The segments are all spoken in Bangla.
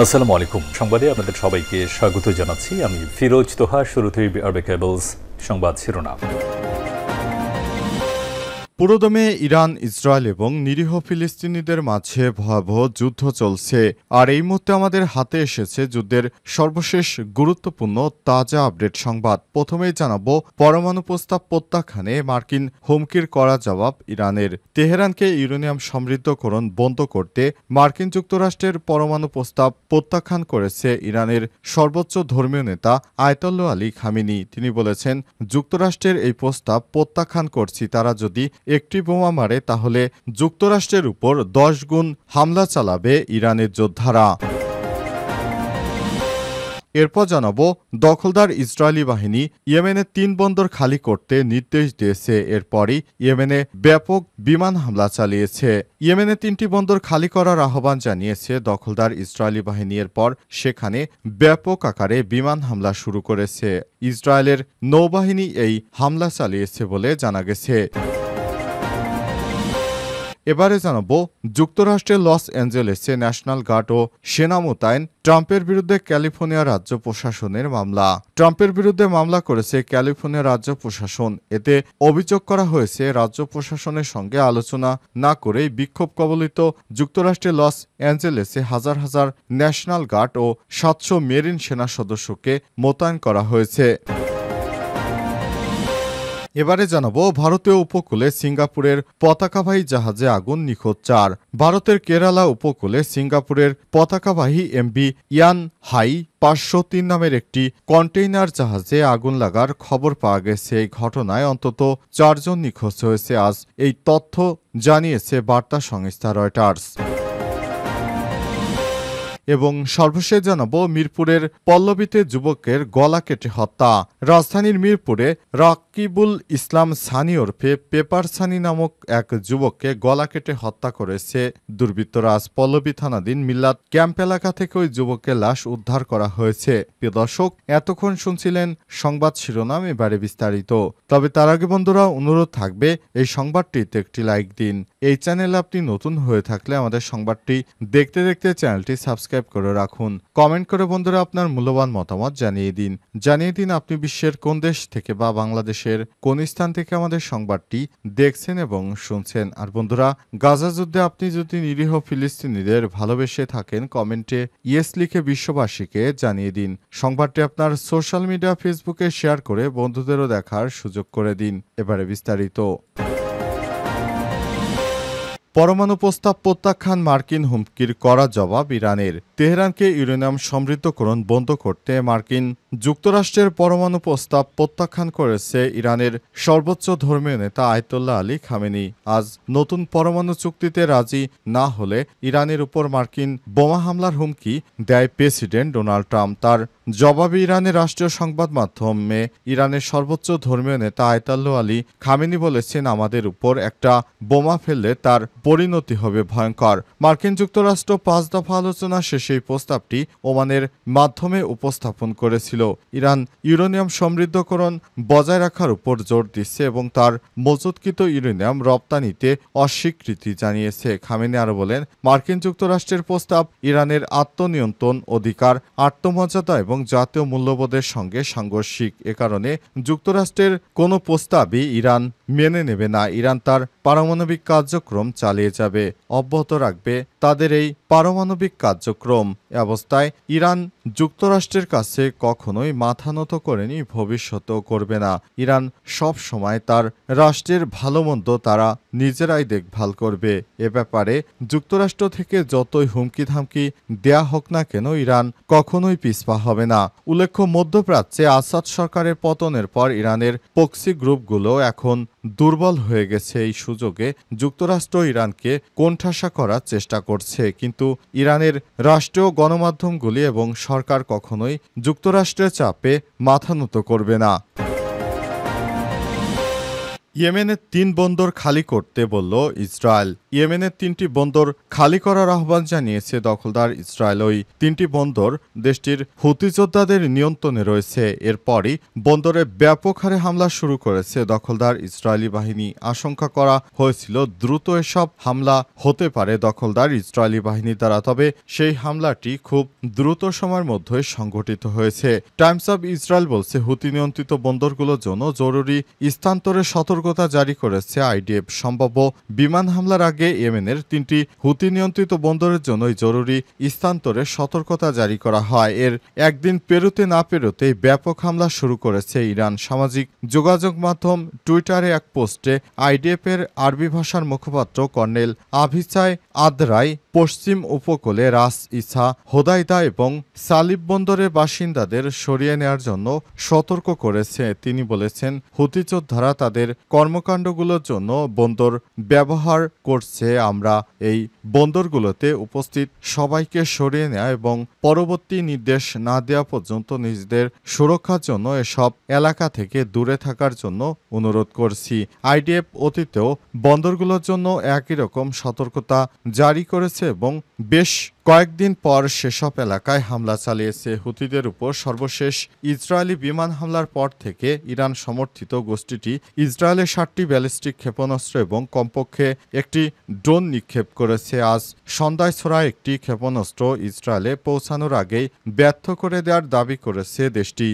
আসসালামু আলাইকুম। সংবাদে আপনাদের সবাইকে স্বাগত জানাচ্ছি। আমি ফিরোজ তোহা। শুরুতেই আরবে কেবলস সংবাদ শিরোনাম। পুরোদমে ইরান, ইসরায়েল এবং নিরীহ ফিলিস্তিনিদের মাঝে ভয়াবহ যুদ্ধ চলছে। আর এই মুহূর্তে আমাদের হাতে এসেছে যুদ্ধের সর্বশেষ গুরুত্বপূর্ণ তাজা আপডেট সংবাদ। প্রথমেই জানাবো, পরমাণু প্রস্তাব প্রত্যাখ্যানে মার্কিন হুমকির কড়া জবাব ইরানের। তেহরানকে ইউরেনিয়াম সমৃদ্ধকরণ বন্ধ করতে মার্কিন যুক্তরাষ্ট্রের পরমাণু প্রস্তাব প্রত্যাখ্যান করেছে ইরানের সর্বোচ্চ ধর্মীয় নেতা আয়াতোল্লাহ আলী খামেনি। তিনি বলেছেন, যুক্তরাষ্ট্রের এই প্রস্তাব প্রত্যাখ্যান করছি। তারা যদি একটি বোমা মারে তাহলে যুক্তরাষ্ট্রের উপর 10 গুণ হামলা চালাবে ইরানের যোদ্ধারা। এরপর জানাবো, দখলদার ইসরায়েলি বাহিনী ইয়েমেনের 3 বন্দর খালি করতে নির্দেশ দিয়েছে। এরপরই ইয়েমেনে ব্যাপক বিমান হামলা চালিয়েছে। ইয়েমেনে 3টি বন্দর খালি করার আহ্বান জানিয়েছে দখলদার ইসরায়েলি বাহিনী। এরপর সেখানে ব্যাপক আকারে বিমান হামলা শুরু করেছে। ইসরায়েলের নৌবাহিনী এই হামলা চালিয়েছে বলে জানা গেছে। এবারে জানাবো, যুক্তরাষ্ট্রের লস অ্যাঞ্জেলেসে ন্যাশনাল গার্ড ও সেনা মোতায়েন, ট্রাম্পের বিরুদ্ধে ক্যালিফোর্নিয়া রাজ্য প্রশাসনের মামলা। ট্রাম্পের বিরুদ্ধে মামলা করেছে ক্যালিফোর্নিয়া রাজ্য প্রশাসন। এতে অভিযোগ করা হয়েছে, রাজ্য প্রশাসনের সঙ্গে আলোচনা না করেই বিক্ষোভ কবলিত যুক্তরাষ্ট্রের লস অ্যাঞ্জেলেসে হাজার হাজার ন্যাশনাল গার্ড ও 700 মেরিন সেনা সদস্যকে মোতায়েন করা হয়েছে। এবারে জানাবো, ভারতীয় উপকূলে সিঙ্গাপুরের পতাকাবাহী জাহাজে আগুন, নিখোঁজ 4। ভারতের কেরালা উপকূলে সিঙ্গাপুরের পতাকাবাহী এমভি ইয়ান হাই 503 নামের একটি কন্টেইনার জাহাজে আগুন লাগার খবর পাওয়া গেছে। এই ঘটনায় অন্তত 4 জন নিখোঁজ হয়েছে। আজ এই তথ্য জানিয়েছে বার্তা সংস্থা রয়টার্স। এবং সর্বশেষ জানাবো, মিরপুরের পল্লবীতে যুবকের গলা কেটে হত্যা। রাজধানীর মিরপুরে রাকিবুল ইসলাম সানি ওরফে পেপার সানি নামক এক যুবককে গলা কেটে হত্যা করেছে দুর্বৃত্তরা। আজ পল্লবী থানাধীন মিল্লাত ক্যাম্প এলাকা থেকে ওই যুবকের লাশ উদ্ধার করা হয়েছে। প্রিয় দর্শক, এতক্ষণ শুনছিলেন সংবাদ শিরোনাম, এবারে বিস্তারিত। তবে তার আগে বন্ধুরা, অনুরোধ থাকবে এই সংবাদটিতে একটি লাইক দিন। এই চ্যানেলে আপনি নতুন হয়ে থাকলে আমাদের সংবাদটি দেখতে দেখতে চ্যানেলটি সাবস্ক্রাইব করে রাখুন। কমেন্ট করে বন্ধুরা আপনার মূল্যবান মতামত জানিয়ে দিন আপনি বিশ্বের কোন দেশ থেকে বা বাংলাদেশের কোন স্থান থেকে আমাদের সংবাদটি দেখছেন এবং শুনছেন। আর বন্ধুরা, গাজা যুদ্ধে আপনি যদি নিরীহ ফিলিস্তিনিদের ভালোবেসে থাকেন, কমেন্টে ইয়েস লিখে বিশ্ববাসীকে জানিয়ে দিন। সংবাদটি আপনার সোশ্যাল মিডিয়া ফেসবুকে শেয়ার করে বন্ধুদেরও দেখার সুযোগ করে দিন। এবারে বিস্তারিত। পরমাণু প্রস্তাব প্রত্যাখ্যান, মার্কিন হুমকির কড়া জবাব ইরানের। তেহরানকে ইউরেনিয়াম সমৃদ্ধকরণ বন্ধ করতে মার্কিন যুক্তরাষ্ট্রের পরমাণু প্রস্তাব প্রত্যাখ্যান করেছে ইরানের সর্বোচ্চ ধর্মীয় নেতা আয়াতোল্লাহ আলী খামেনি। আজ নতুন পরমাণু চুক্তিতে রাজি না হলে ইরানের উপর মার্কিন বোমা হামলার হুমকি দেয় প্রেসিডেন্ট ডোনাল্ড ট্রাম্প। তার জবাবে ইরানের রাষ্ট্রীয় সংবাদ মাধ্যমে ইরানের সর্বোচ্চ ধর্মীয় নেতা আয়াতোল্লাহ আলী খামেনি বলেছেন, আমাদের উপর একটা বোমা ফেললে তার পরিণতি হবে ভয়ঙ্কর। মার্কিন যুক্তরাষ্ট্র 5 দফা আলোচনা শেষে এই প্রস্তাবটি ওমানের মাধ্যমে উপস্থাপন করেছিল। ইরান ইউরেনিয়াম সমৃদ্ধকরণ বজায় রাখার উপর জোর দিচ্ছে এবং তার মজুতকৃত ইউরেনিয়াম রপ্তানিতে অস্বীকৃতি জানিয়েছে। খামেনি আরও বলেন, মার্কিন যুক্তরাষ্ট্রের প্রস্তাব ইরানের আত্মনিয়ন্ত্রণ অধিকার, আত্মমর্যাদা এবং জাতীয় মূল্যবোধের সঙ্গে সাংঘর্ষিক। এ কারণে যুক্তরাষ্ট্রের কোনো প্রস্তাবই ইরান মেনে নেবে না। ইরান তার পারমাণবিক কার্যক্রম চালিয়ে যাবে, অব্যাহত রাখবে তাদের এই পারমাণবিক কার্যক্রম। এ অবস্থায় ইরান যুক্তরাষ্ট্রের কাছে কখনোই মাথা নত করেনি, ভবিষ্যতেও করবে না। ইরান সব সময় তার রাষ্ট্রের ভালো মন্দ তারা নিজেরাই দেখভাল করবে। এ ব্যাপারে যুক্তরাষ্ট্র থেকে যতই হুমকি ধামকি দেয়া হোক না কেন, ইরান কখনোই পিছপা হবে না। উল্লেখ্য, মধ্যপ্রাচ্যে আসাদ সরকারের পতনের পর ইরানের প্রক্সি গ্রুপগুলো এখন দুর্বল হয়ে গেছে। এই সুযোগে যুক্তরাষ্ট্র ইরানকে কোণঠাসা করার চেষ্টা করছে, কিন্তু ইরানের রাষ্ট্রীয় গণমাধ্যমগুলি এবং সরকার কখনোই যুক্তরাষ্ট্রের চাপে মাথা নত করবে না। ইয়েমেনের ৩ বন্দর খালি করতে বলল ইসরায়েল। ইয়েমেনের ৩টি বন্দর খালি করার আহ্বান জানিয়েছে দখলদার ইসরায়েল। ওই ৩টি বন্দর দেশটির হুতি যোদ্ধাদের নিয়ন্ত্রণে রয়েছে। এরপরই বন্দরে ব্যাপক হারে হামলা শুরু করেছে দখলদার ইসরায়েলি বাহিনী। আশঙ্কা করা হয়েছিল দ্রুত এসব হামলা হতে পারে দখলদার ইসরায়েলি বাহিনীর দ্বারা, তবে সেই হামলাটি খুব দ্রুত সময়ের মধ্যে সংঘটিত হয়েছে। টাইমস অব ইসরায়েল বলছে, হুতি নিয়ন্ত্রিত বন্দরগুলোর জন্য জরুরি স্থানান্তরের সতর্কতা জারি করেছে আইডিএফ। সম্ভাব্য বিমান হামলার আগে ইয়েমেনের 3টি হুতি নিয়ন্ত্রিত বন্দরের জন্য জরুরি স্থানান্তরের সতর্কতা জারি করা হয়। এর একদিন পেরোতে না পেরোতেই ব্যাপক হামলা শুরু করেছে ইরান। সামাজিক যোগাযোগ মাধ্যম টুইটারে এক পোস্টে আইডিএফ এর আরবি ভাষার মুখপাত্র কর্নেল আভিচাই আদরাই পশ্চিম উপকূলে রাস ইসা, হোদাইদা এবং সালিব বন্দরের বাসিন্দাদের সরিয়ে নেওয়ার জন্য সতর্ক করেছে। তিনি বলেছেন, হুতি যোদ্ধারা তাদের কর্মকাণ্ডগুলোর জন্য বন্দর ব্যবহার করছে। আমরা এই বন্দরগুলোতে উপস্থিত সবাইকে সরিয়ে নেওয়া এবং পরবর্তী নির্দেশ না দেওয়া পর্যন্ত নিজেদের সুরক্ষার জন্য এসব এলাকা থেকে দূরে থাকার জন্য অনুরোধ করছি। আইডিএফ অতীতেও বন্দরগুলোর জন্য একই রকম সতর্কতা জারি করেছে এবং বেশ কয়েকদিন পর সেসব এলাকায় হামলা চালিয়েছে। হুতিদের উপর সর্বশেষ ইসরায়েলি বিমান হামলার পর থেকে ইরান সমর্থিত গোষ্ঠীটি ইসরায়েলে 7টি ব্যালিস্টিক ক্ষেপণাস্ত্র এবং কমপক্ষে একটি ড্রোন নিক্ষেপ করেছে। আজ সন্ধ্যায় ছোড়া একটি ক্ষেপণাস্ত্র ইসরায়েলে পৌঁছানোর আগেই ব্যর্থ করে দেওয়ার দাবি করেছে দেশটি।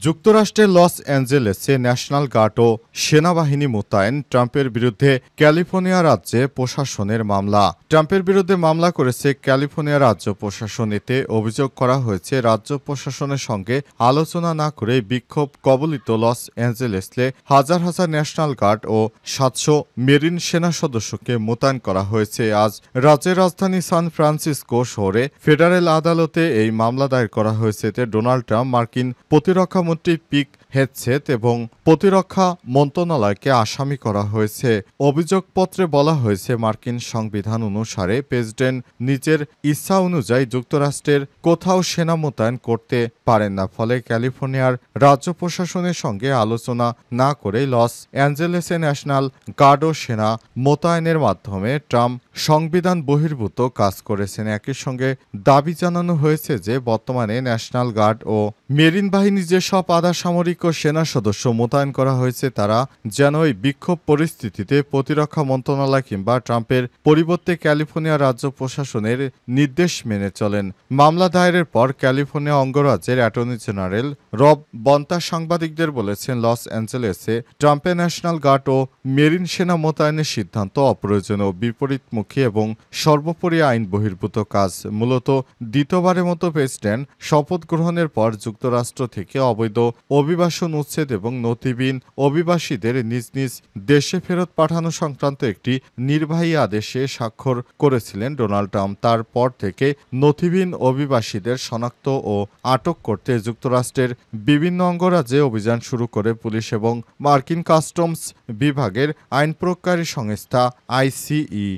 যুক্তরাষ্ট্রের লস অ্যাঞ্জেলেসে ন্যাশনাল গার্ড ও সেনাবাহিনী মোতায়েন, ট্রাম্পের বিরুদ্ধে ক্যালিফোর্নিয়া রাজ্যে প্রশাসনের মামলা। ট্রাম্পের বিরুদ্ধে মামলা করেছে ক্যালিফোর্নিয়া রাজ্য প্রশাসন। এতে অভিযোগ করা হয়েছে, রাজ্য প্রশাসনের সঙ্গে আলোচনা না করে বিক্ষোভ কবলিত লস অ্যাঞ্জেলেসে হাজার হাজার ন্যাশনাল গার্ড ও 700 মেরিন সেনা সদস্যকে মোতায়েন করা হয়েছে। আজ রাজ্যের রাজধানী সান ফ্রান্সিসকো শহরে ফেডারেল আদালতে এই মামলা দায়ের করা হয়েছে। এতে ডোনাল্ড ট্রাম্প, মার্কিন প্রতিরক্ষা মন্ত্রী পিট হেগসেথ এবং প্রতিরক্ষা মন্ত্রণালয়কে আসামি করা হয়েছে। অভিযোগপত্রে বলা হয়েছে, মার্কিন সংবিধান অনুসারে প্রেসিডেন্ট নিজের ইচ্ছা অনুযায়ী যুক্তরাষ্ট্রের কোথাও সেনা মোতায়েন করতে পারেন না। ফলে ক্যালিফোর্নিয়ার রাজ্য প্রশাসনের সঙ্গে আলোচনা না করে লস অ্যাঞ্জেলেসে ন্যাশনাল গার্ড ও সেনা মোতায়েনের মাধ্যমে ট্রাম্প সংবিধান বহির্ভূত কাজ করেছেন। একই সঙ্গে দাবি জানানো হয়েছে যে বর্তমানে ন্যাশনাল গার্ড ও মেরিন বাহিনী যেসব আধা সামরিক ও সেনা সদস্য মোতায়েন করা হয়েছে তারা যেন এই বিক্ষোভ পরিস্থিতিতে প্রতিরক্ষা মন্ত্রণালয় কিংবা ট্রাম্পের পরিবর্তে ক্যালিফোর্নিয়া রাজ্য প্রশাসনের নির্দেশ মেনে চলেন। মামলা দায়েরের পর ক্যালিফোর্নিয়া অঙ্গরাজ্যের অ্যাটর্নি জেনারেল রব বন্তা সাংবাদিকদের বলেছেন, লস অ্যাঞ্জেলেসে ট্রাম্পের ন্যাশনাল গার্ড ও মেরিন সেনা মোতায়েনের সিদ্ধান্ত অপ্রয়োজনীয়, বিপরীতমুখী এবং সর্বোপরি আইন বহির্ভূত কাজ। মূলত দ্বিতীয়বারের মতো প্রেসিডেন্ট শপথ গ্রহণের পর যুক্তরাষ্ট্র থেকে অবৈধ অভিবাসন উচ্ছেদ এবং নথিবিহীন অভিবাসীদের নিজ নিজ দেশে ফেরত পাঠানো সংক্রান্ত একটি নির্বাহী আদেশে স্বাক্ষর করেছিলেন ডোনাল্ড ট্রাম্প। তারপর থেকে নথিবিহীন অভিবাসীদের শনাক্ত ও আটক করতে যুক্তরাষ্ট্রের বিভিন্ন অঙ্গরাজ্যে অভিযান শুরু করে পুলিশ এবং মার্কিন কাস্টমস বিভাগের আইন প্রয়োগকারী সংস্থা আইসিই।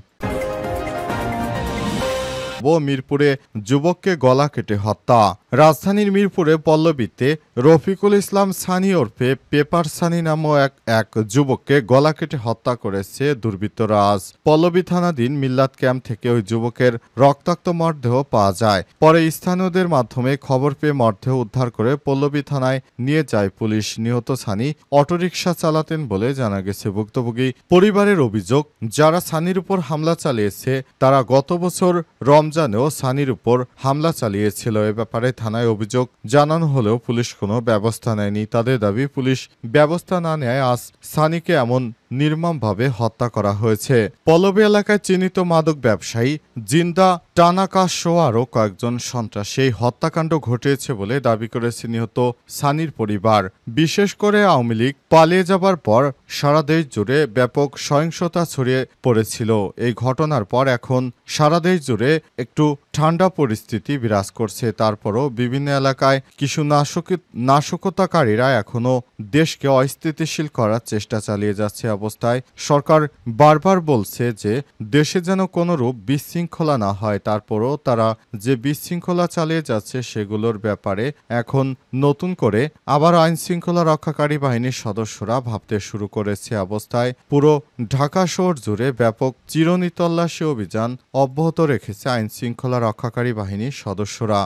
মিরপুরে যুবককে গলা কেটে হত্যা। রাজধানীর মিরপুরে পল্লবীতে রফিকুল ইসলাম সানি ওরফে পেপার সানি নামক এক যুবককে গলা কেটে হত্যা করেছে দুর্বৃত্তরা। আজ পল্লবী থানাধীন মিল্লাত ক্যাম্প থেকে ওই যুবকের রক্তাক্ত মরদেহ পাওয়া যায়। পরে স্থানীয়দের মাধ্যমে খবর পেয়ে মরদেহ উদ্ধার করে পল্লবী থানায় নিয়ে যায় পুলিশ। নিহত সানি অটোরিকশা চালাতেন বলে জানা গেছে। ভুক্তভোগী পরিবারের অভিযোগ, যারা সানির উপর হামলা চালিয়েছে তারা গত বছর রমজানেও সানির উপর হামলা চালিয়েছিল। এ ব্যাপারে থানায় অভিযোগ জানানো হলেও পুলিশ কোনো ব্যবস্থা নেয়নি। তাদের দাবি, পুলিশ ব্যবস্থা না নেয় আজ সানিকে এমন নির্মমভাবে হত্যা করা হয়েছে। পল্লবী এলাকায় চিহ্নিত মাদক ব্যবসায়ী জিন্দা টানাকা সহ আরও কয়েকজন সন্ত্রাসী এই হত্যাকাণ্ড ঘটিয়েছে বলে দাবি করেছে নিহত সানির পরিবার। বিশেষ করে আওয়ামী লীগ পালিয়ে যাবার পর সারা দেশ জুড়ে ব্যাপক সহিংসতা ছড়িয়ে পড়েছিল। এই ঘটনার পর এখন সারা দেশ জুড়ে একটু ঠান্ডা পরিস্থিতি বিরাজ করছে। তারপরও বিভিন্ন এলাকায় কিছু নাশকতাকারীরা এখনও দেশকে অস্থিতিশীল করার চেষ্টা চালিয়ে যাচ্ছে। অবস্থায় সরকার বারবার বলছে যে দেশে যেন কোনোরূপ বিশৃঙ্খলা না হয়। তারপরও তারা যে বিশৃঙ্খলা চালিয়ে যাচ্ছে সেগুলোর ব্যাপারে এখন নতুন করে আবার আইনশৃঙ্খলা রক্ষাকারী বাহিনীর সদস্যরা ভাবতে শুরু করেছে। অবস্থায় পুরো ঢাকা শহর জুড়ে ব্যাপক চিরুনি তল্লাশি অভিযান অব্যাহত রেখেছে আইনশৃঙ্খলা রক্ষাকারী বাহিনীর সদস্যরা।